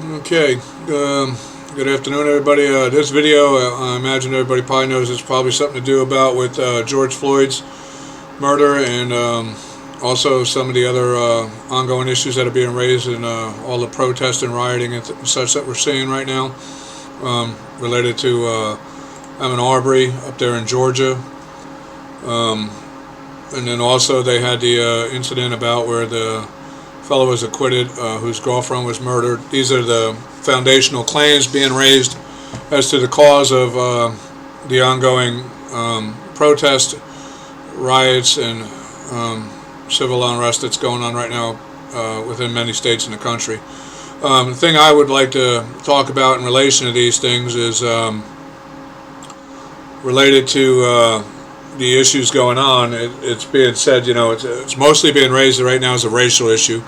Okay, good afternoon, everybody. This video, I imagine everybody probably knows it's probably something to do about with George Floyd's murder and also some of the other ongoing issues that are being raised in all the protest and rioting and such that we're seeing right now related to Ahmaud Arbery up there in Georgia. And then also they had the incident about where the fellow was acquitted whose girlfriend was murdered. These are the foundational claims being raised as to the cause of the ongoing protest, riots, and civil unrest that's going on right now within many states in the country. The thing I would like to talk about in relation to these things is related to the issues going on. It's being said, it's mostly being raised right now as a racial issue.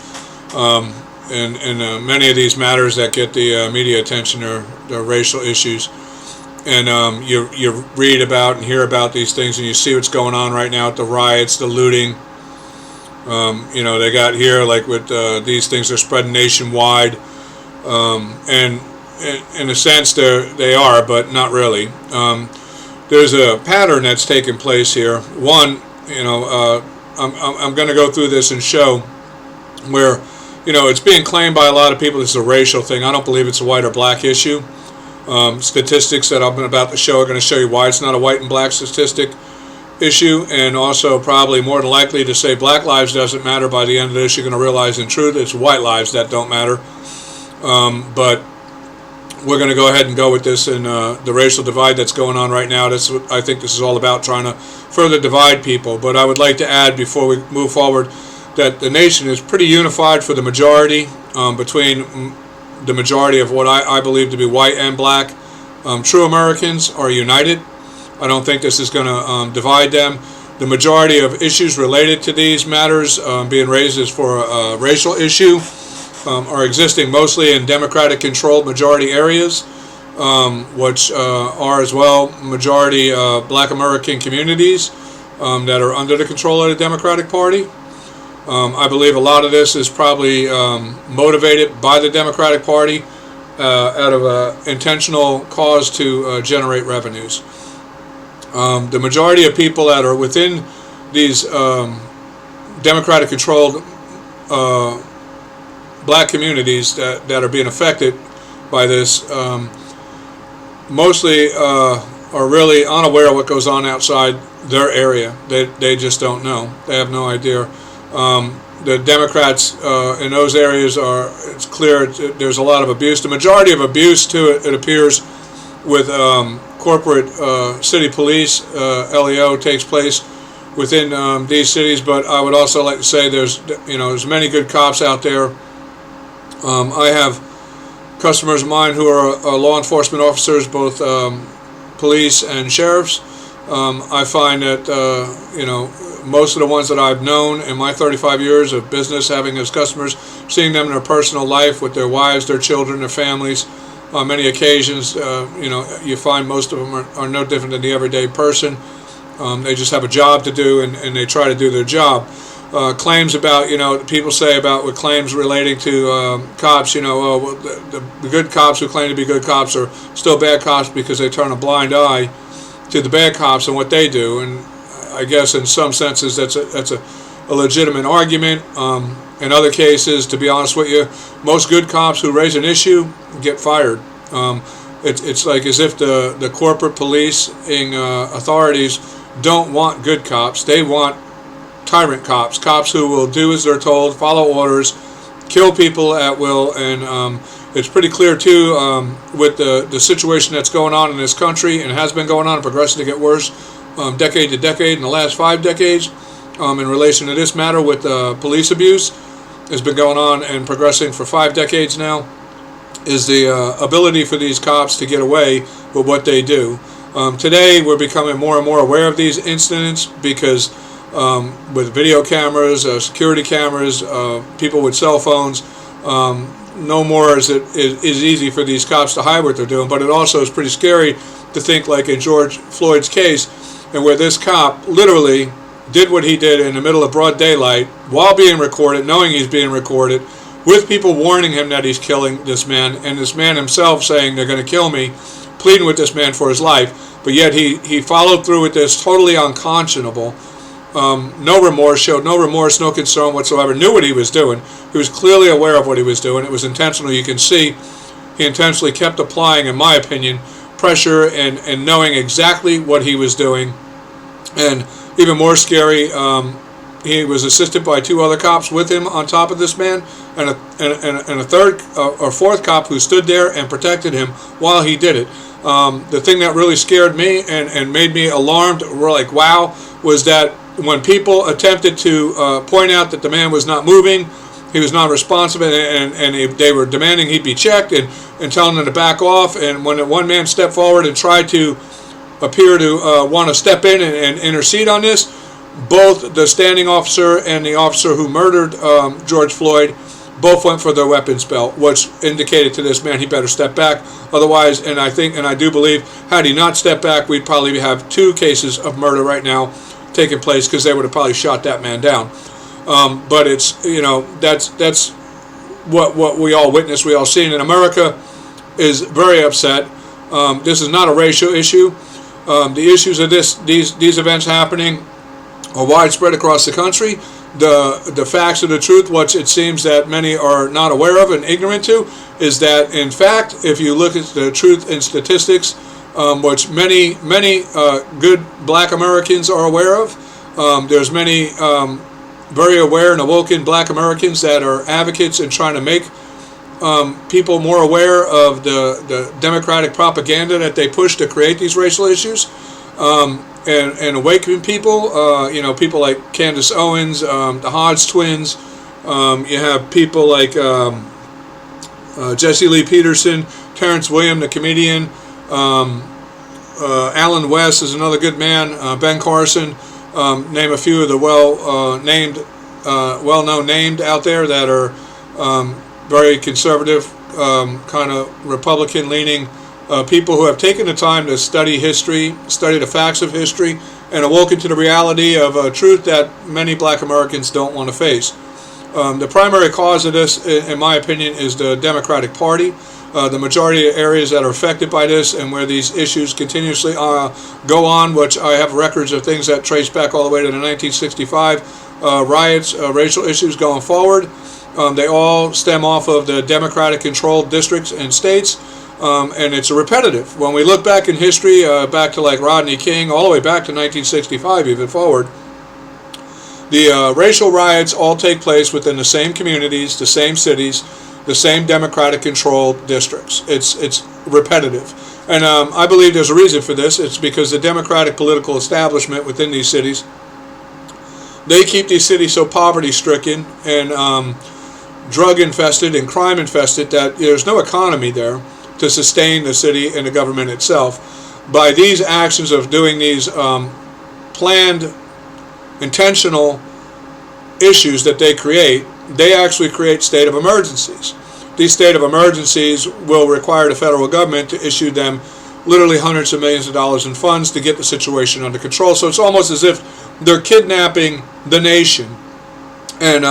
And many of these matters that get the media attention are racial issues. And you read about and hear about these things, and you see what's going on right now at the riots, the looting. They got here like with these things are spreading nationwide, and in a sense they are, but not really. There's a pattern that's taking place here. One, I'm going to go through this and show where, it's being claimed by a lot of people this is a racial thing. I don't believe it's a white or black issue. Statistics that I'm about to show are going to show you why it's not a white and black statistic issue, and also probably more than likely to say black lives doesn't matter. By the end of this, you're going to realize in truth it's white lives that don't matter. But we're going to go ahead and go with this and the racial divide that's going on right now. That's what I think this is all about, trying to further divide people. But I would like to add before we move forward that the nation is pretty unified for the majority, between the majority of what I believe to be white and black. True Americans are united. I don't think this is going to divide them. The majority of issues related to these matters being raised as for a racial issue are existing mostly in Democratic-controlled majority areas, which are as well majority black American communities that are under the control of the Democratic Party. I believe a lot of this is probably motivated by the Democratic Party out of an intentional cause to generate revenues. The majority of people that are within these Democratic-controlled black communities that are being affected by this mostly are really unaware of what goes on outside their area. They just don't know. They have no idea. The Democrats in those areas it's clear there's a lot of abuse. The majority of abuse, too, it appears, with corporate city police, LEO, takes place within these cities. But I would also like to say there's many good cops out there. I have customers of mine who are law enforcement officers, both police and sheriffs. I find that most of the ones that I've known in my 35 years of business, having as customers, seeing them in their personal life with their wives, their children, their families, on many occasions, you find most of them are no different than the everyday person. They just have a job to do, and they try to do their job. Claims about, people say about with claims relating to cops, the good cops who claim to be good cops are still bad cops because they turn a blind eye to the bad cops and what they do. And I guess in some senses that's a legitimate argument. In other cases, to be honest with you, most good cops who raise an issue get fired. It's like as if the corporate policing authorities don't want good cops. They want tyrant cops who will do as they're told, follow orders, kill people at will. And it's pretty clear too with the situation that's going on in this country and has been going on and progressing to get worse decade to decade in the last 5 decades in relation to this matter with police abuse has been going on and progressing for 5 decades now, is the ability for these cops to get away with what they do. Today we're becoming more and more aware of these incidents because with video cameras, security cameras, people with cell phones, no more is it is easy for these cops to hide what they're doing. But it also is pretty scary to think, like in George Floyd's case, and where this cop literally did what he did in the middle of broad daylight while being recorded, knowing he's being recorded, with people warning him that he's killing this man, and this man himself saying they're going to kill me, pleading with this man for his life. But yet he followed through with this, totally unconscionable. No remorse, showed no remorse, no concern whatsoever, knew what he was doing. He was clearly aware of what he was doing. It was intentional. You can see he intentionally kept applying, in my opinion, pressure and knowing exactly what he was doing. And even more scary, he was assisted by 2 other cops with him on top of this man, and a third or fourth cop who stood there and protected him while he did it. The thing that really scared me and made me alarmed, we're like, wow, was that when people attempted to point out that the man was not moving, he was not responsive, and they were demanding he be checked and telling them to back off. And when one man stepped forward and tried to appear to want to step in and intercede on this, both the standing officer and the officer who murdered George Floyd both went for their weapons belt, which indicated to this man he better step back. Otherwise, and I do believe, had he not stepped back, we'd probably have 2 cases of murder right now taking place, because they would have probably shot that man down. But it's, that's what we all witnessed, we all seen. And America is very upset. This is not a racial issue. The issues of these events happening are widespread across the country. The facts of the truth, what it seems that many are not aware of and ignorant to, is that in fact, if you look at the truth in statistics, which many good black Americans are aware of, there's many very aware and awoken black Americans that are advocates and trying to make people more aware of the Democratic propaganda that they push to create these racial issues, and awakening people. People like Candace Owens, the Hodge twins. You have people like Jesse Lee Peterson, Terrence Williams, the comedian. Alan West is another good man. Ben Carson. Name a few of the well-known named out there that are very conservative, kind of Republican-leaning people who have taken the time to study history, study the facts of history, and awoken to the reality of a truth that many black Americans don't want to face. The primary cause of this, in my opinion, is the Democratic Party. The majority of areas that are affected by this and where these issues continuously go on, which I have records of things that trace back all the way to the 1965 riots, racial issues going forward. They all stem off of the Democratic-controlled districts and states, and it's repetitive. When we look back in history, back to like Rodney King, all the way back to 1965, even forward, the racial riots all take place within the same communities, the same cities, the same Democratic-controlled districts. It's repetitive. And I believe there's a reason for this. It's because the Democratic political establishment within these cities, they keep these cities so poverty-stricken and drug-infested and crime-infested that there's no economy there to sustain the city and the government itself. By these actions of doing these planned, intentional issues that they create, they actually create state of emergencies. These state of emergencies will require the federal government to issue them literally hundreds of millions of dollars in funds to get the situation under control. So it's almost as if they're kidnapping the nation and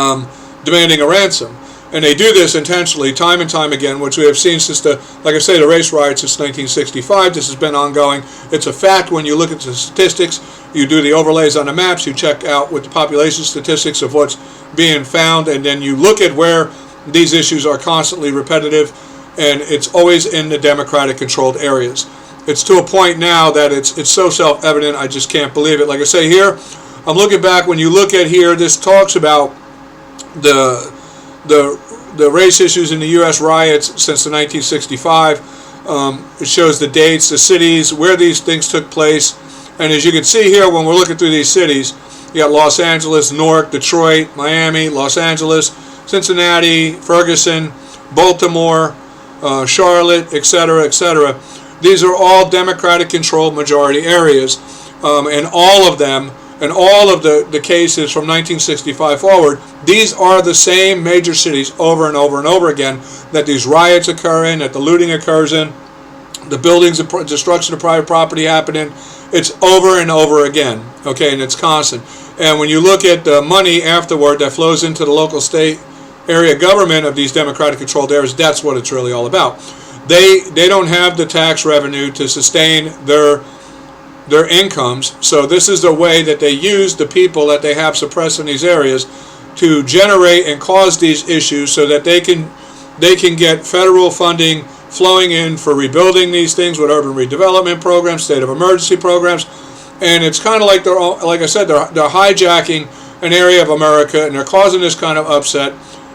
demanding a ransom. And they do this intentionally time and time again, which we have seen since the race riots since 1965. This has been ongoing. It's a fact when you look at the statistics, you do the overlays on the maps, you check out with the population statistics of what's being found, and then you look at where these issues are constantly repetitive, and it's always in the Democratic-controlled areas. It's to a point now that it's so self-evident, I just can't believe it. Like I say here, I'm looking back, when you look at here, this talks about the race issues in the U.S. riots since the 1965. It shows the dates, the cities, where these things took place. And as you can see here, when we're looking through these cities, you got Los Angeles, Newark, Detroit, Miami, Los Angeles, Cincinnati, Ferguson, Baltimore, Charlotte, etc., etc. These are all Democratic-controlled majority areas. And all of them, and all of the cases from 1965 forward, these are the same major cities over and over and over again that these riots occur in, that the looting occurs in, the buildings, the destruction of private property happening. It's over and over again, okay, and it's constant. And when you look at the money afterward that flows into the local, state, area government of these Democratic controlled areas, that's what it's really all about. They don't have the tax revenue to sustain their incomes, so this is the way that they use the people that they have suppressed in these areas to generate and cause these issues so that they can get federal funding flowing in for rebuilding these things with urban redevelopment programs, state of emergency programs. And it's kind of like like I said, they're hijacking an area of America, and they're causing this kind of upset,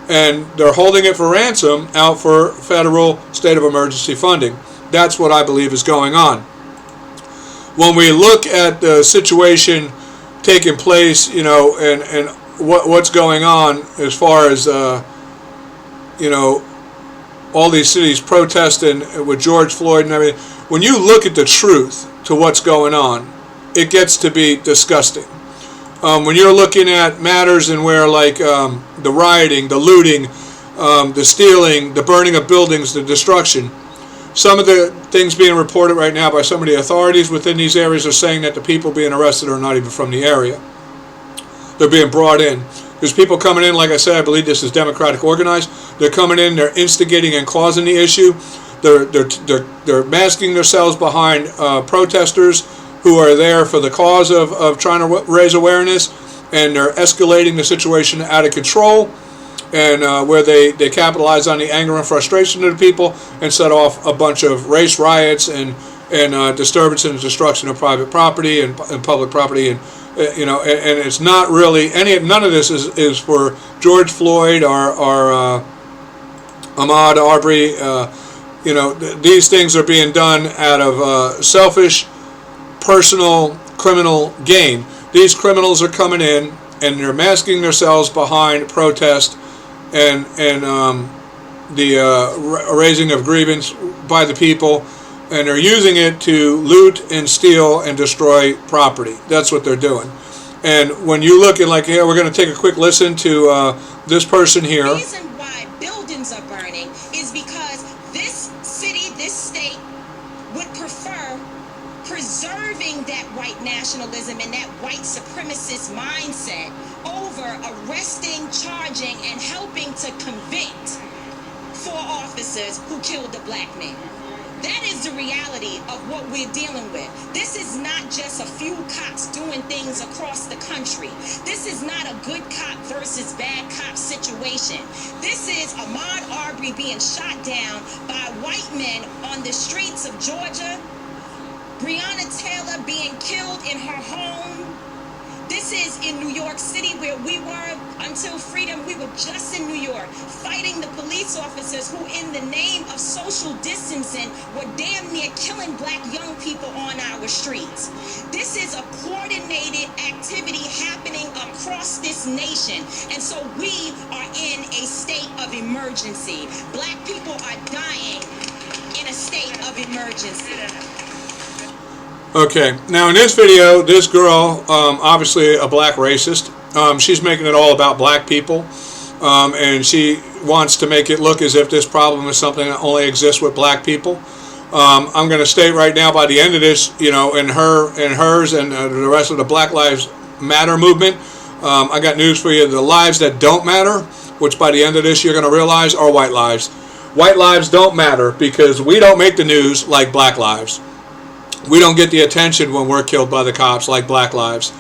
and they're holding it for ransom out for federal state of emergency funding. That's what I believe is going on. When we look at the situation taking place, and what's going on as far as all these cities protesting with George Floyd and everything, when you look at the truth to what's going on, it gets to be disgusting. When you're looking at matters and where the rioting, the looting, the stealing, the burning of buildings, the destruction, some of the things being reported right now by some of the authorities within these areas are saying that the people being arrested are not even from the area. They're being brought in. There's people coming in, like I said, I believe this is Democratic organized. They're coming in, they're instigating and causing the issue. They're masking themselves behind protesters who are there for the cause of trying to raise awareness, and they're escalating the situation out of control, and where they capitalize on the anger and frustration of the people and set off a bunch of race riots and disturbance and destruction of private property and public property, and it's not really none of this is for George Floyd or Ahmaud Arbery. These things are being done out of selfish, personal, criminal gain. These criminals are coming in and they're masking themselves behind protest and the raising of grievance by the people, and they're using it to loot and steal and destroy property. That's what they're doing. And when you look at we're going to take a quick listen to this person here. The reason why buildings are burning is because this city, this state would prefer preserving that white nationalism and that white supremacist mindset over arresting, charging, and helping to convict 4 officers who killed a black man. That is the reality of what we're dealing with. This is not just a few cops doing things across the country. This is not a good cop versus bad cop situation. This is Ahmaud Arbery being shot down by white men on the streets of Georgia. Breonna Taylor being killed in her home. This is in New York City, where we were until freedom. We were just in New York fighting the police officers who, in the name of social distancing, were damn near killing black young people on our streets. This is a coordinated activity happening across this nation. And so we are in a state of emergency. Black people are dying in a state of emergency. Okay, now in this video, this girl, obviously a black racist, she's making it all about black people, and she wants to make it look as if this problem is something that only exists with black people. I'm going to state right now, by the end of this, in hers and the rest of the Black Lives Matter movement, I got news for you. The lives that don't matter, which by the end of this you're going to realize, are white lives. White lives don't matter because we don't make the news like black lives. We don't get the attention when we're killed by the cops like black lives.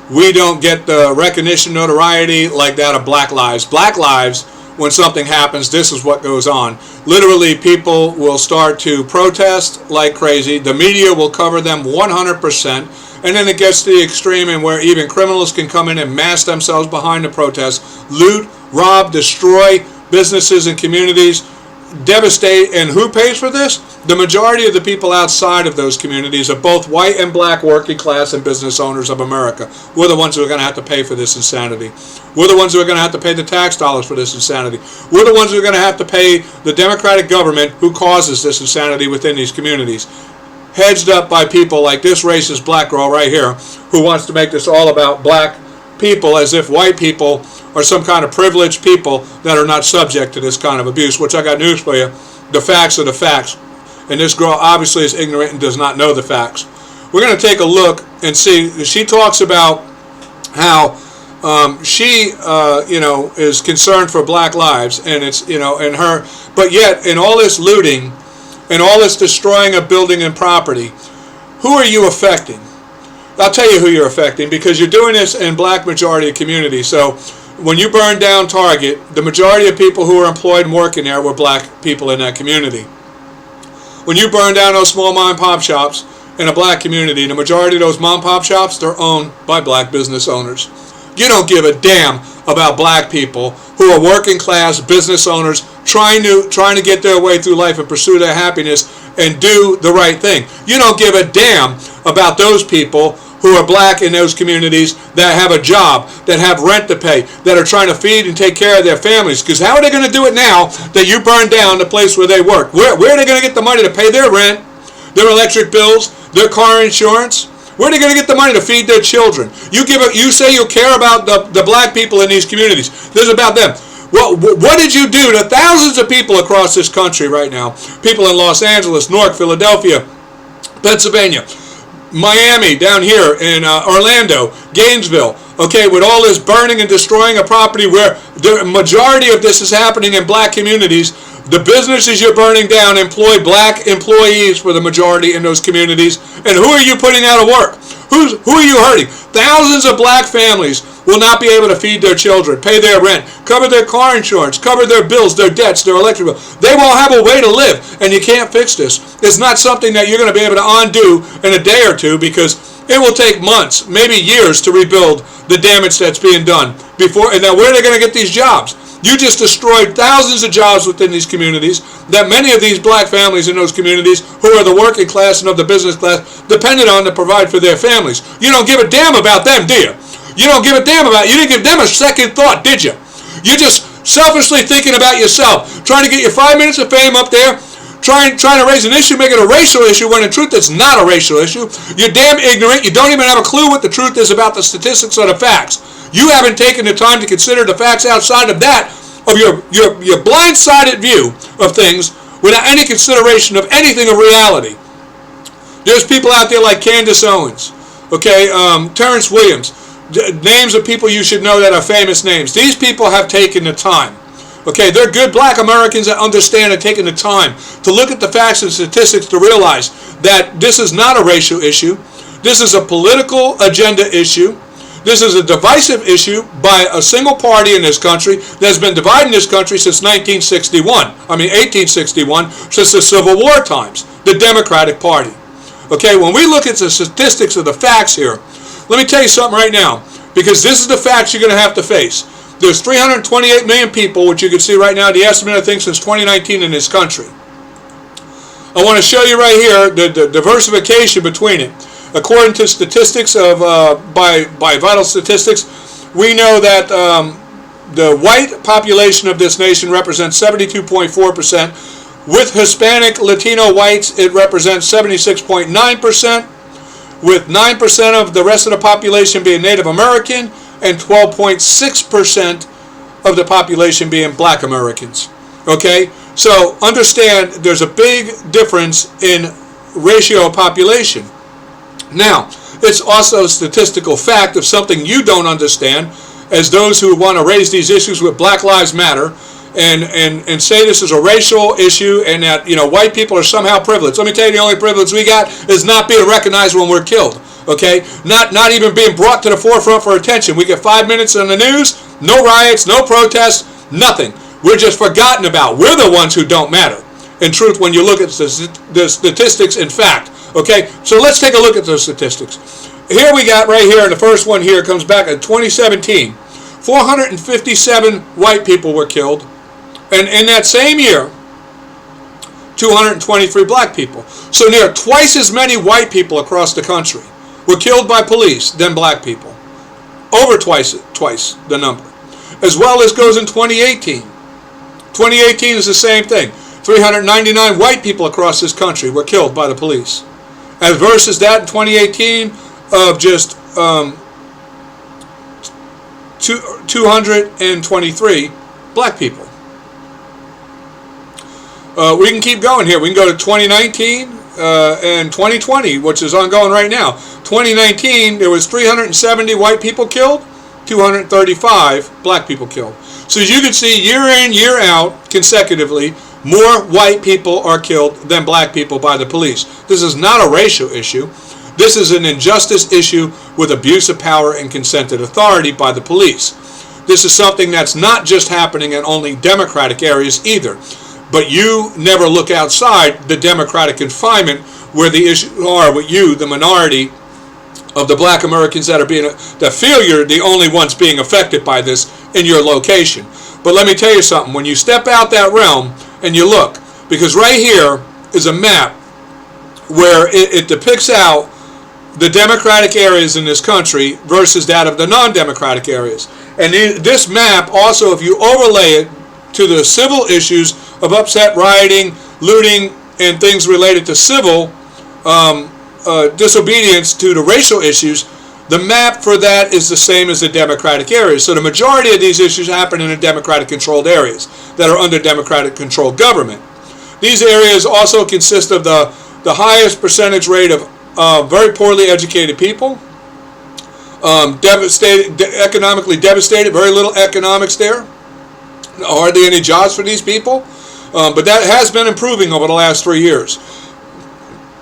We don't get the recognition, notoriety like that of black lives. Black lives, when something happens, this is what goes on. Literally, people will start to protest like crazy. The media will cover them 100%. And then it gets to the extreme and where even criminals can come in and mask themselves behind the protest, loot, rob, destroy businesses and communities, devastate. And who pays for this? The majority of the people outside of those communities are both white and black working class and business owners of America. We're the ones who are going to have to pay for this insanity. We're the ones who are going to have to pay the tax dollars for this insanity. We're the ones who are going to have to pay the Democratic government who causes this insanity within these communities. Hedged up by people like this racist black girl right here who wants to make this all about black people as if white people are some kind of privileged people that are not subject to this kind of abuse, which I got news for you. The facts are the facts. And this girl obviously is ignorant and does not know the facts. We're going to take a look and see. She talks about how She, is concerned for black lives, and it's, and her, but yet in all this looting and all this destroying of building and property, who are you affecting? I'll tell you who you're affecting, because you're doing this in black majority communities. So when you burn down Target, the majority of people who were employed and working there were black people in that community. When you burn down those small mom and pop shops in a black community, the majority of those mom and pop shops, they're owned by black business owners. You don't give a damn about black people who are working class business owners trying to get their way through life and pursue their happiness and do the right thing. You don't give a damn about those people who are black in those communities that have a job, that have rent to pay, that are trying to feed and take care of their families. Because how are they going to do it now that you burn down the place where they work? Where are they going to get the money to pay their rent, their electric bills, their car insurance? Where are they going to get the money to feed their children? You say you care about the black people in these communities. This is about them. Well, what did you do to thousands of people across this country right now? People in Los Angeles, Newark, Philadelphia, Pennsylvania, Miami, down here in Orlando, Gainesville, okay, with all this burning and destroying of property where the majority of this is happening in black communities. The businesses you're burning down employ black employees for the majority in those communities. And who are you putting out of work? Who are you hurting? Thousands of black families will not be able to feed their children, pay their rent, cover their car insurance, cover their bills, their debts, their electric bill. They won't have a way to live, and you can't fix this. It's not something that you're going to be able to undo in a day or two, because it will take months, maybe years, to rebuild the damage that's being done before. And now where are they going to get these jobs? You just destroyed thousands of jobs within these communities that many of these black families in those communities, who are the working class and of the business class, depended on to provide for their families. You don't give a damn about them, do you? You don't give a damn about it. You didn't give them a second thought, did you? You're just selfishly thinking about yourself, trying to get your 5 minutes of fame up there, trying to raise an issue, make it a racial issue, when in truth it's not a racial issue. You're damn ignorant. You don't even have a clue what the truth is about the statistics or the facts. You haven't taken the time to consider the facts outside of that, of your blindsided view of things, without any consideration of anything of reality. There's people out there like Candace Owens, okay, Terrence Williams, names of people you should know that are famous names. These people have taken the time. Okay, they're good black Americans that understand and taking the time to look at the facts and statistics to realize that this is not a racial issue. This is a political agenda issue. This is a divisive issue by a single party in this country that's been dividing this country since 1861, since the Civil War times, the Democratic Party. Okay, when we look at the statistics of the facts here, let me tell you something right now, because this is the facts you're going to have to face. There's 328 million people, which you can see right now, the estimate, I think, since 2019 in this country. I want to show you right here the diversification between it. According to statistics by Vital Statistics, we know that the white population of this nation represents 72.4%. With Hispanic Latino whites, it represents 76.9%. With 9% of the rest of the population being Native American, and 12.6% of the population being black Americans. Okay? So understand there's a big difference in ratio of population. Now, it's also a statistical fact of something you don't understand, as those who want to raise these issues with Black Lives Matter and say this is a racial issue and that, white people are somehow privileged. Let me tell you, the only privilege we got is not being recognized when we're killed. Okay, not even being brought to the forefront for attention. We get 5 minutes on the news, no riots, no protests, nothing. We're just forgotten about. We're the ones who don't matter. In truth, when you look at the statistics in fact. Okay, so let's take a look at those statistics. Here we got right here, the first one here comes back in 2017. 457 white people were killed. And in that same year, 223 black people. So near twice as many white people across the country were killed by police than black people. Over twice the number. As well as goes in 2018. 2018 is the same thing. 399 white people across this country were killed by the police. As versus that in 2018 of just 223 black people. We can keep going here. We can go to 2019 and 2020, which is ongoing right now. 2019, there was 370 white people killed. 235 black people killed. So as you can see, year in, year out, consecutively, more white people are killed than black people by the police. This is not a racial issue. This is an injustice issue with abuse of power and consented authority by the police. This is something that's not just happening in only Democratic areas either. But you never look outside the Democratic confinement where the issues are with you, the minority of the black Americans that feel you're the only ones being affected by this in your location. But let me tell you something. When you step out that realm and you look, because right here is a map where it depicts out the Democratic areas in this country versus that of the non-Democratic areas. And this map also, if you overlay it to the civil issues of upset rioting, looting, and things related to civil disobedience to the racial issues, the map for that is the same as the Democratic areas. So the majority of these issues happen in the Democratic-controlled areas that are under Democratic-controlled government. These areas also consist of the highest percentage rate of very poorly educated people, economically devastated, very little economics there, hardly any jobs for these people, but that has been improving over the last 3 years.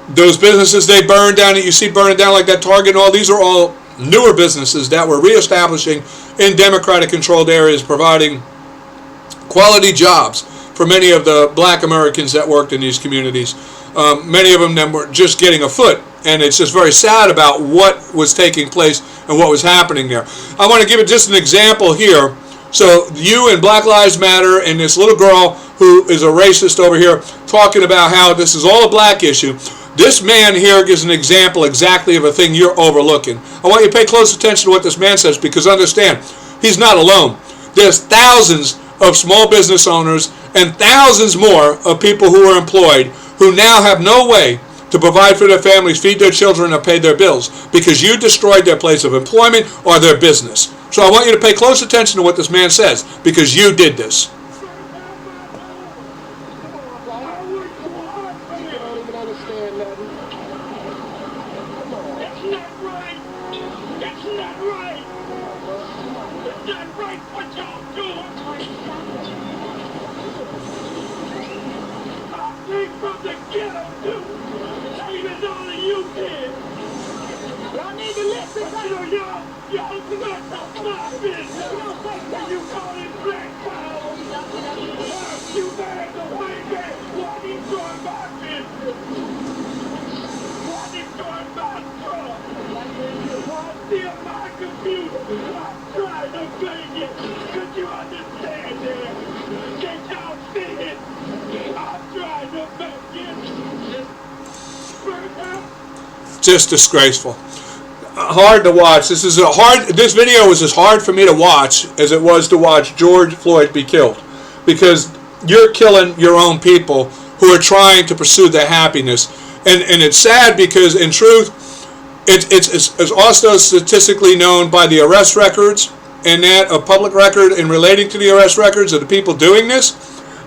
Those businesses they burned down, that you see burning down like that Target and all, these are all newer businesses that were reestablishing in Democratic-controlled areas, providing quality jobs for many of the black Americans that worked in these communities. Many of them were just getting a foot, and it's just very sad about what was taking place and what was happening there. I want to give it just an example here. So you and Black Lives Matter and this little girl who is a racist over here talking about how this is all a black issue. This man here gives an example exactly of a thing you're overlooking. I want you to pay close attention to what this man says, because understand, he's not alone. There's thousands of small business owners and thousands more of people who are employed who now have no way to provide for their families, feed their children, or pay their bills because you destroyed their place of employment or their business. So I want you to pay close attention to what this man says, because you did this. Just disgraceful. Hard to watch. This video was as hard for me to watch as it was to watch George Floyd be killed, because you're killing your own people who are trying to pursue their happiness, and it's sad because in truth it's also statistically known by the arrest records and that of public record in relating to the arrest records of the people doing this.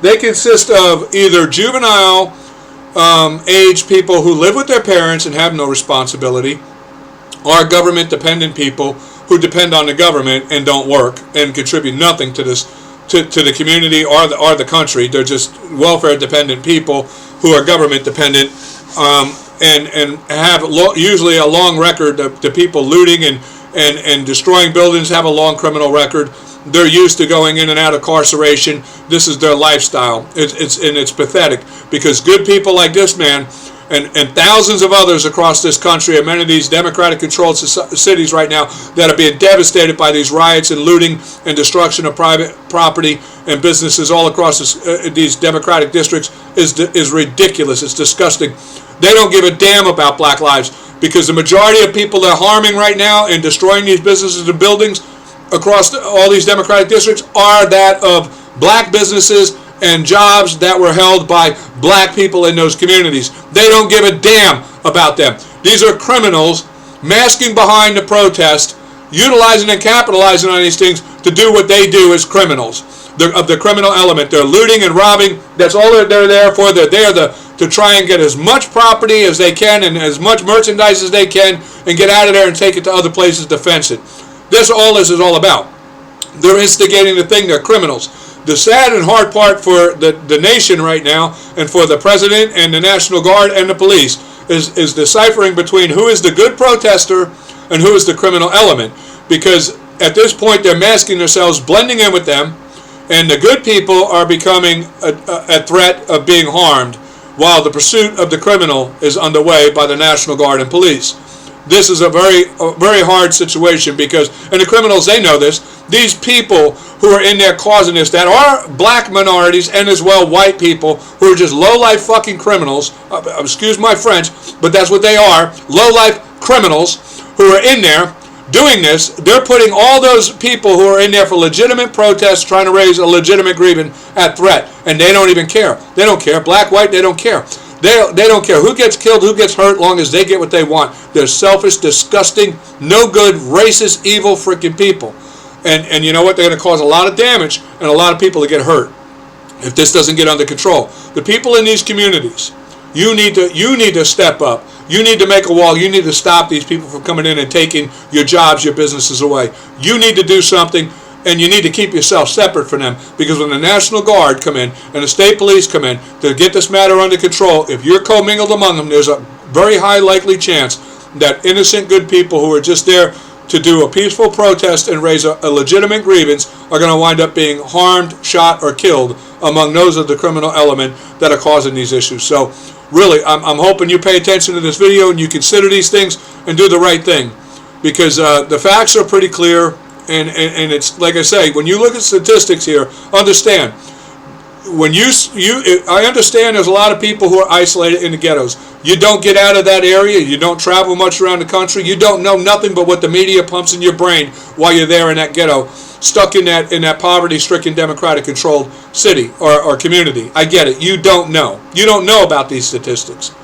They consist of either juvenile age people who live with their parents and have no responsibility, or government dependent people who depend on the government and don't work and contribute nothing to this to the community or the country. They're just welfare dependent people who are government dependent and have usually a long record. The people looting and destroying buildings have a long criminal record. They're used to going in and out of incarceration. This is their lifestyle. It's pathetic, because good people like this man and thousands of others across this country, and many of these Democratic-controlled cities right now that are being devastated by these riots and looting and destruction of private property and businesses all across these Democratic districts is ridiculous. It's disgusting. They don't give a damn about black lives, because the majority of people they're harming right now and destroying these businesses and buildings across all these Democratic districts are that of black businesses and jobs that were held by black people in those communities. They don't give a damn about them. These are criminals masking behind the protest, utilizing and capitalizing on these things to do what they do as criminals. Of the criminal element. They're looting and robbing. That's all they're there for. They're there to try and get as much property as they can and as much merchandise as they can and get out of there and take it to other places to fence it. That's all this is all about. They're instigating the thing. They're criminals. The sad and hard part for the nation right now, and for the president and the National Guard and the police, is deciphering between who is the good protester and who is the criminal element. Because at this point, they're masking themselves, blending in with them, and the good people are becoming a threat of being harmed, while the pursuit of the criminal is underway by the National Guard and police. This is a very hard situation because, and the criminals, they know this, these people who are in there causing this, that are black minorities and as well white people who are just low-life fucking criminals, excuse my French, but that's what they are, low-life criminals who are in there doing this. They're putting all those people who are in there for legitimate protests, trying to raise a legitimate grievance, at threat, and they don't even care. They don't care. Black, white, they don't care. They don't care who gets killed, who gets hurt, long as they get what they want. They're selfish, disgusting, no good, racist, evil freaking people. And you know what? They're going to cause a lot of damage and a lot of people to get hurt if this doesn't get under control. The people in these communities, you need to step up. You need to make a wall. You need to stop these people from coming in and taking your jobs, your businesses away. You need to do something. And you need to keep yourself separate from them, because when the National Guard come in and the state police come in to get this matter under control, if you're commingled among them, there's a very high likely chance that innocent good people who are just there to do a peaceful protest and raise a legitimate grievance are going to wind up being harmed, shot, or killed among those of the criminal element that are causing these issues. So really, I'm hoping you pay attention to this video and you consider these things and do the right thing, because the facts are pretty clear. And it's like I say, when you look at statistics here, understand, when I understand there's a lot of people who are isolated in the ghettos. You don't get out of that area. You don't travel much around the country. You don't know nothing but what the media pumps in your brain while you're there in that ghetto, stuck in that poverty-stricken, Democratic-controlled city or community. I get it. You don't know. You don't know about these statistics.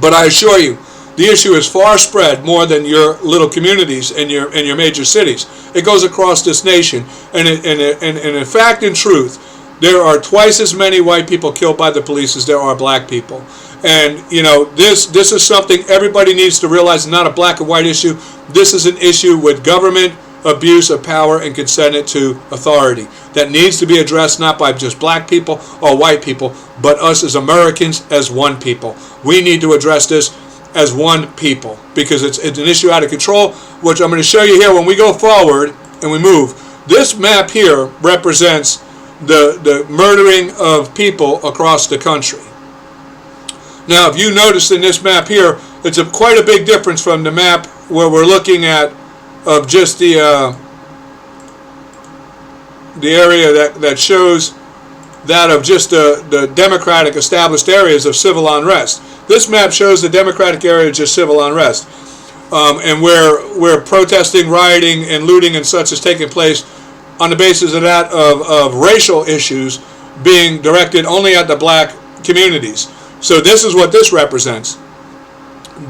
But I assure you, the issue is far spread more than your little communities and your major cities. It goes across this nation, and in fact, in truth, there are twice as many white people killed by the police as there are black people. And you know, this is something everybody needs to realize. It's not a black and white issue. This is an issue with government abuse of power and consent to authority that needs to be addressed, not by just black people or white people, but us as Americans, as one people. We need to address this as one people, because it's an issue out of control, which I'm going to show you here when we go forward and we move. This map here represents the murdering of people across the country. Now, if you notice in this map here, it's quite a big difference from the map where we're looking at of just the area that shows that of just the Democratic established areas of civil unrest. This map shows the Democratic area just civil unrest, and where protesting, rioting, and looting and such is taking place on the basis of that of racial issues being directed only at the black communities. So this is what this represents.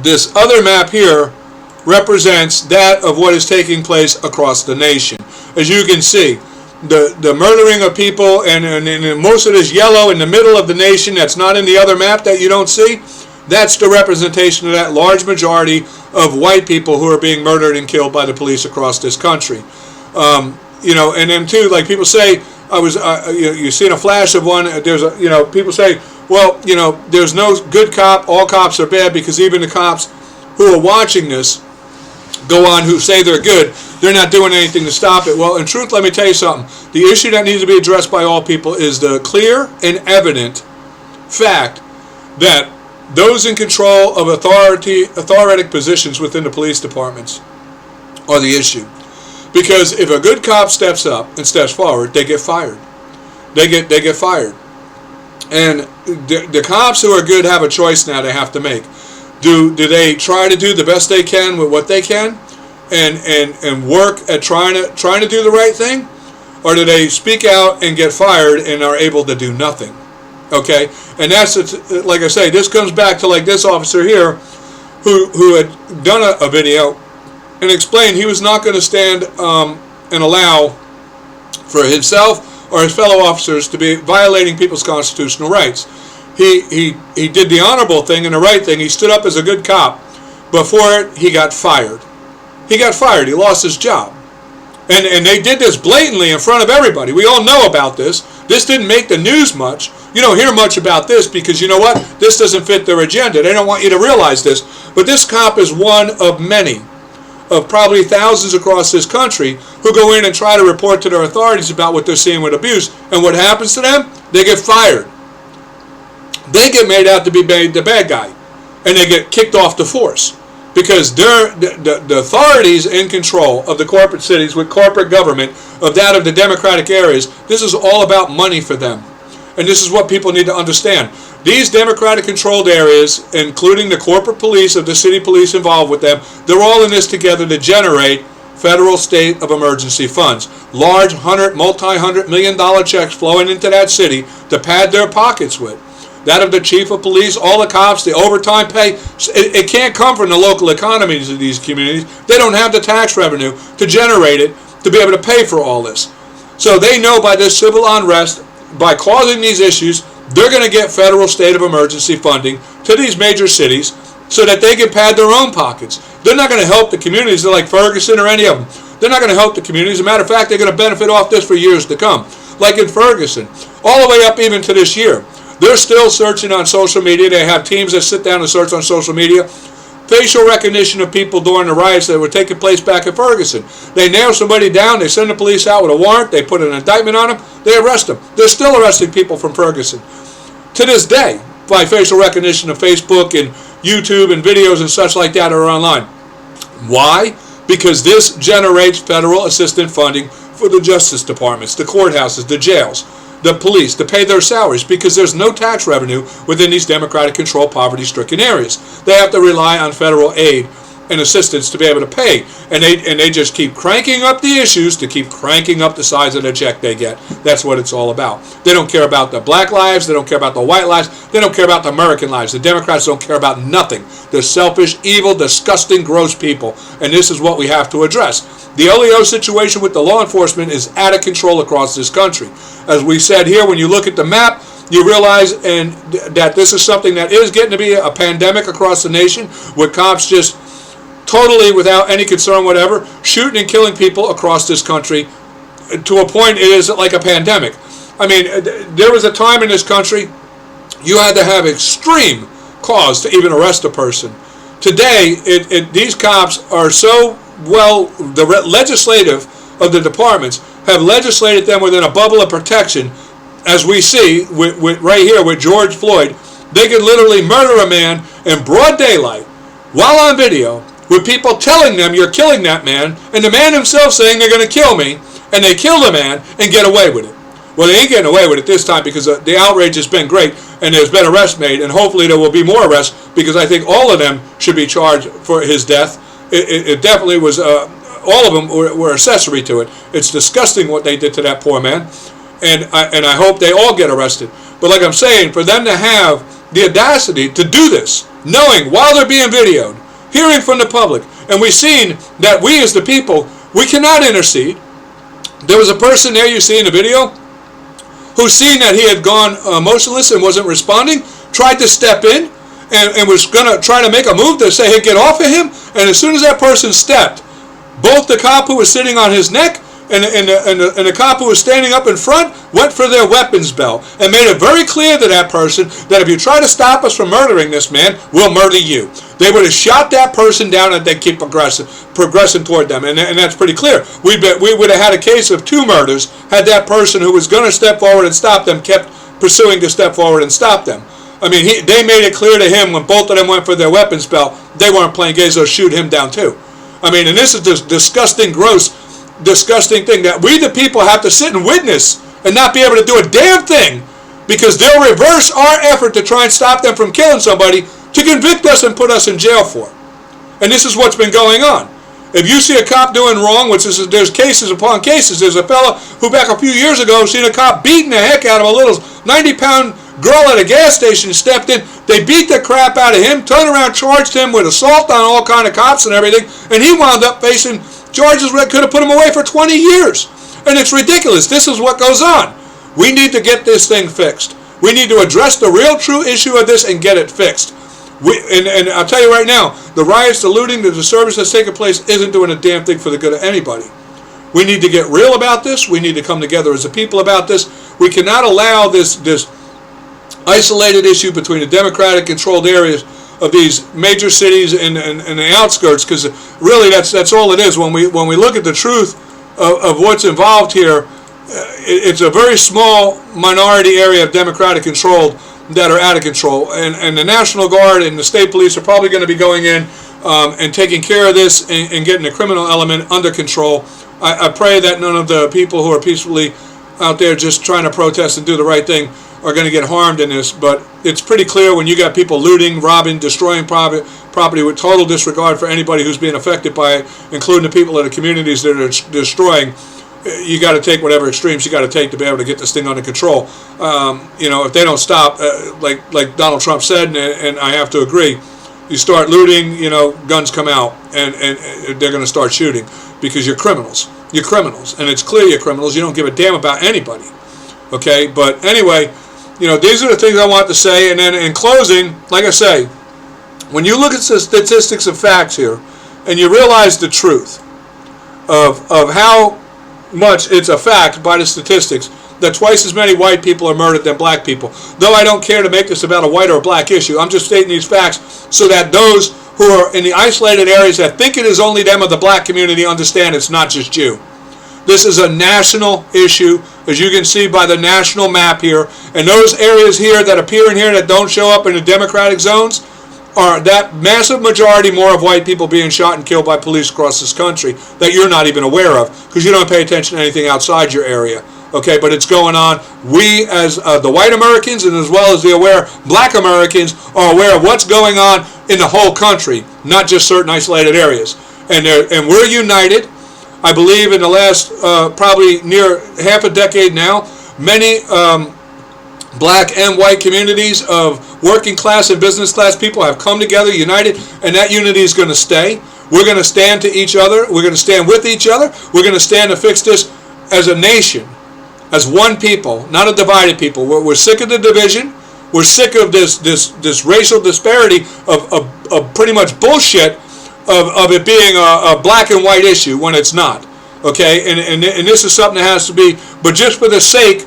This other map here represents that of what is taking place across the nation. As you can see, the murdering of people, and most of this yellow in the middle of the nation that's not in the other map that you don't see, that's the representation of that large majority of white people who are being murdered and killed by the police across this country. You know, and then too, like people say, you've seen a flash of one. There's people say, well, you know, there's no good cop. All cops are bad, because even the cops who are watching this go on, who say they're good, they're not doing anything to stop it. Well, in truth, let me tell you something. The issue that needs to be addressed by all people is the clear and evident fact that those in control of authoritative positions within the police departments are the issue. Because if a good cop steps up and steps forward, they get fired. They get fired. And the cops who are good have a choice now they have to make. Do they try to do the best they can with what they can, and work at trying to do the right thing, or do they speak out and get fired and are able to do nothing? Okay, and that's, like I say, this comes back to like this officer here, who had done a video and explained he was not going to stand and allow for himself or his fellow officers to be violating people's constitutional rights. He did the honorable thing and the right thing. He stood up as a good cop. Before it, he got fired. he got fired. He lost his job. And they did this blatantly in front of everybody. We all know about this. This didn't make the news much. You don't hear much about this because you know what? This doesn't fit their agenda. They don't want you to realize this. But this cop is one of many, of probably thousands across this country, who go in and try to report to their authorities about what they're seeing with abuse. And what happens to them? They get fired. They get made out to be the bad guy. And they get kicked off the force. Because the authorities in control of the corporate cities with corporate government, of that of the Democratic areas, this is all about money for them. And this is what people need to understand. These Democratic controlled areas, including the corporate police of the city police involved with them, they're all in this together to generate federal state of emergency funds. Large multi-hundred million dollar checks flowing into that city to pad their pockets with. That of the chief of police, all the cops, the overtime pay. It can't come from the local economies of these communities. They don't have the tax revenue to generate it to be able to pay for all this. So they know by this civil unrest, by causing these issues, they're going to get federal state of emergency funding to these major cities so that they can pad their own pockets. They're not going to help the communities like Ferguson or any of them. They're not going to help the communities. As a matter of fact, they're going to benefit off this for years to come. Like in Ferguson, all the way up even to this year. They're still searching on social media. They have teams that sit down and search on social media. Facial recognition of people during the riots that were taking place back in Ferguson. They nail somebody down. They send the police out with a warrant. They put an indictment on them. They arrest them. They're still arresting people from Ferguson. To this day, by facial recognition of Facebook and YouTube and videos and such like that are online. Why? Because this generates federal assistance funding for the justice departments, the courthouses, the jails, the police, to pay their salaries, because there's no tax revenue within these Democratic-controlled, poverty-stricken areas. They have to rely on federal aid and assistance to be able to pay, and they just keep cranking up the issues to keep cranking up the size of the check they get. That's what it's all about. They don't care about the black lives. They don't care about the white lives. They don't care about the American lives. The Democrats don't care about nothing. They're selfish, evil, disgusting, gross people, and this is what we have to address. The LEO situation with the law enforcement is out of control across this country. As we said here, when you look at the map, you realize that this is something that is getting to be a pandemic across the nation, with cops just totally without any concern whatever, shooting and killing people across this country to a point it is like a pandemic. I mean, there was a time in this country you had to have extreme cause to even arrest a person. Today, these cops are so well, the legislative of the departments have legislated them within a bubble of protection, as we see with right here with George Floyd. They can literally murder a man in broad daylight while on video, with people telling them you're killing that man, and the man himself saying they're going to kill me, and they kill the man and get away with it. Well, they ain't getting away with it this time, because the outrage has been great, and there's been arrests made, and hopefully there will be more arrests, because I think all of them should be charged for his death. It definitely was, all of them were accessory to it. It's disgusting what they did to that poor man, and I hope they all get arrested. But like I'm saying, for them to have the audacity to do this, knowing while they're being videoed, hearing from the public, and we've seen that we as the people, we cannot intercede. There was a person there you see in the video who seen that he had gone motionless and wasn't responding, tried to step in and was going to try to make a move to say, hey, get off of him. And as soon as that person stepped, both the cop who was sitting on his neck and the cop who was standing up in front went for their weapons belt and made it very clear to that person that if you try to stop us from murdering this man, we'll murder you. They would have shot that person down and they keep progressing toward them, and that's pretty clear. We would have had a case of 2 murders had that person who was going to step forward and stop them kept pursuing to step forward and stop them. I mean, they made it clear to him when both of them went for their weapons belt, they weren't playing games, they'll shoot him down too. I mean, and this is this disgusting, gross, disgusting thing that we the people have to sit and witness and not be able to do a damn thing, because they'll reverse our effort to try and stop them from killing somebody to convict us and put us in jail for. And this is what's been going on. If you see a cop doing wrong, which is, there's cases upon cases. There's a fella who back a few years ago seen a cop beating the heck out of a little 90-pound girl at a gas station, stepped in, they beat the crap out of him, turned around, charged him with assault on all kind of cops and everything, and he wound up facing charges that could have put him away for 20 years. And it's ridiculous. This is what goes on. We need to get this thing fixed. We need to address the real true issue of this and get it fixed. And I'll tell you right now, the riots, the looting, the disturbance that's taking place isn't doing a damn thing for the good of anybody. We need to get real about this. We need to come together as a people about this. We cannot allow this isolated issue between the Democratic-controlled areas of these major cities and the outskirts, because really that's all it is. When we look at the truth of what's involved here, it's a very small minority area of Democratic-controlled that are out of control, and the National Guard and the state police are probably going to be going in and taking care of this and getting the criminal element under control. I pray that none of the people who are peacefully out there just trying to protest and do the right thing are going to get harmed in this, but it's pretty clear when you got people looting, robbing, destroying property with total disregard for anybody who's being affected by it, including the people in the communities that are destroying. You got to take whatever extremes you got to take to be able to get this thing under control. If they don't stop, like Donald Trump said, and I have to agree, you start looting, guns come out, and they're going to start shooting because you're criminals. You're criminals, and it's clear you're criminals. You don't give a damn about anybody. Okay, but anyway, these are the things I want to say. And then in closing, like I say, when you look at the statistics and facts here, and you realize the truth of how much it's a fact by the statistics that twice as many white people are murdered than black people. Though I don't care to make this about a white or a black issue, I'm just stating these facts so that those who are in the isolated areas that think it is only them of the black community understand it's not just you. This is a national issue, as you can see by the national map here. And those areas here that appear in here that don't show up in the Democratic zones are that massive majority more of white people being shot and killed by police across this country that you're not even aware of because you don't pay attention to anything outside your area. Okay, but it's going on. We, as the white Americans and as well as the aware black Americans, are aware of what's going on in the whole country, not just certain isolated areas. And we're united. I believe in the last probably near half a decade now, many black and white communities of working class and business class people have come together, united, and that unity is going to stay. We're going to stand to each other. We're going to stand with each other. We're going to stand to fix this as a nation, as one people, not a divided people. We're sick of the division. We're sick of this racial disparity of pretty much bullshit of it being a black and white issue when it's not. Okay, and this is something that has to be, but just for the sake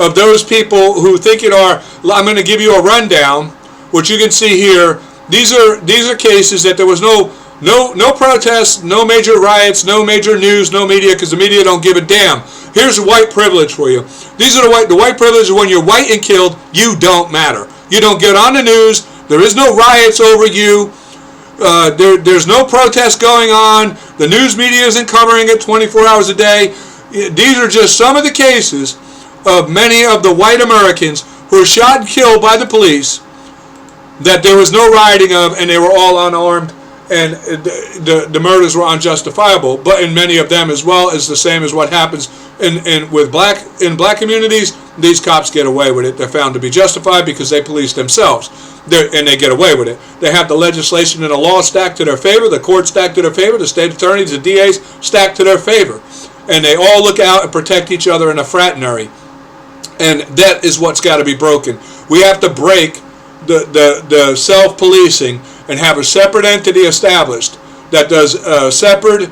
of those people who think it are, I'm going to give you a rundown. What you can see here, these are cases that there was no protests, no major riots, no major news, no media, because the media don't give a damn. Here's white privilege for you. These are the white privilege is when you're white and killed, you don't matter. You don't get on the news. There is no riots over you. There's no protest going on. The news media isn't covering it 24 hours a day. These are just some of the cases of many of the white Americans who were shot and killed by the police that there was no rioting of, and they were all unarmed, and the murders were unjustifiable. But in many of them as well is the same as what happens in black communities. These cops get away with it. They're found to be justified because they police themselves, and they get away with it. They have the legislation and the law stacked to their favor, the court stacked to their favor, the state attorneys, the DAs stacked to their favor, and they all look out and protect each other in a fraternity. And that is what's got to be broken. We have to break the self-policing and have a separate entity established that does a separate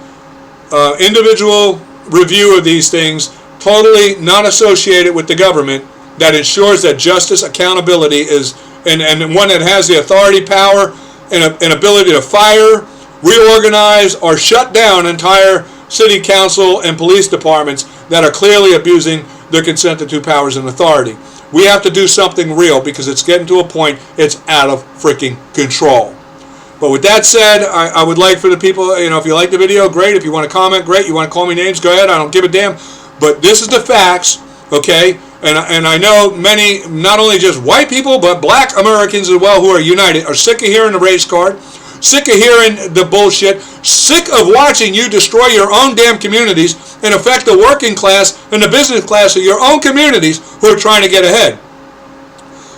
individual review of these things, totally not associated with the government, that ensures that justice, accountability is, and one that has the authority, power, and ability to fire, reorganize, or shut down entire city council and police departments that are clearly abusing their consent to powers and authority. We have to do something real because it's getting to a point it's out of freaking control. But with that said, I would like for the people, if you like the video, great. If you want to comment, great. You want to call me names, go ahead. I don't give a damn. But this is the facts, okay? And I know many, not only just white people, but black Americans as well who are united, are sick of hearing the race card, sick of hearing the bullshit, sick of watching you destroy your own damn communities and affect the working class and the business class of your own communities who are trying to get ahead.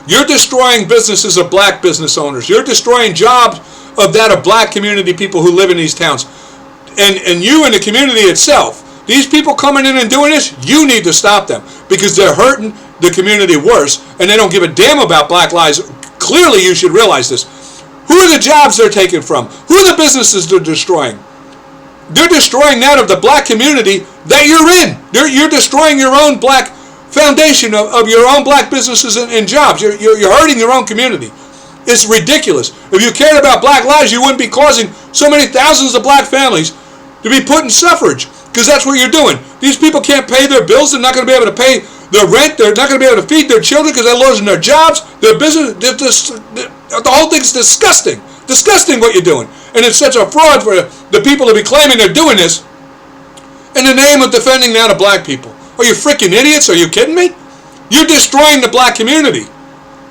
You're destroying businesses of black business owners. You're destroying jobs of that of black community people who live in these towns. And you and the community itself, these people coming in and doing this, you need to stop them because they're hurting the community worse and they don't give a damn about black lives. Clearly you should realize this. Who are the jobs they're taking from? Who are the businesses they're destroying? They're destroying that of the black community that you're in. You're destroying your own black foundation of your own black businesses and jobs. You're hurting your own community. It's ridiculous. If you cared about black lives, you wouldn't be causing so many thousands of black families to be put in suffrage, because that's what you're doing. These people can't pay their bills. They're not going to be able to pay their rent. They're not going to be able to feed their children because they're losing their jobs, their business. The whole thing's disgusting. Disgusting what you're doing. And it's such a fraud for the people to be claiming they're doing this in the name of defending that of black people. Are you freaking idiots? Are you kidding me? You're destroying the black community.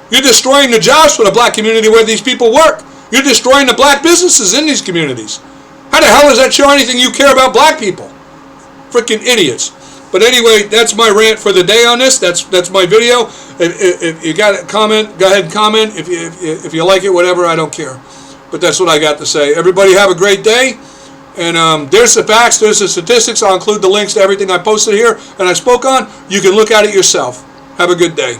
You're destroying the jobs for the black community where these people work. You're destroying the black businesses in these communities. How the hell does that show anything you care about black people? Freaking idiots. But anyway, that's my rant for the day on this. That's my video. If you got a comment, go ahead and comment. If you like it, whatever, I don't care. But that's what I got to say. Everybody have a great day. And there's the facts, there's the statistics. I'll include the links to everything I posted here and I spoke on. You can look at it yourself. Have a good day.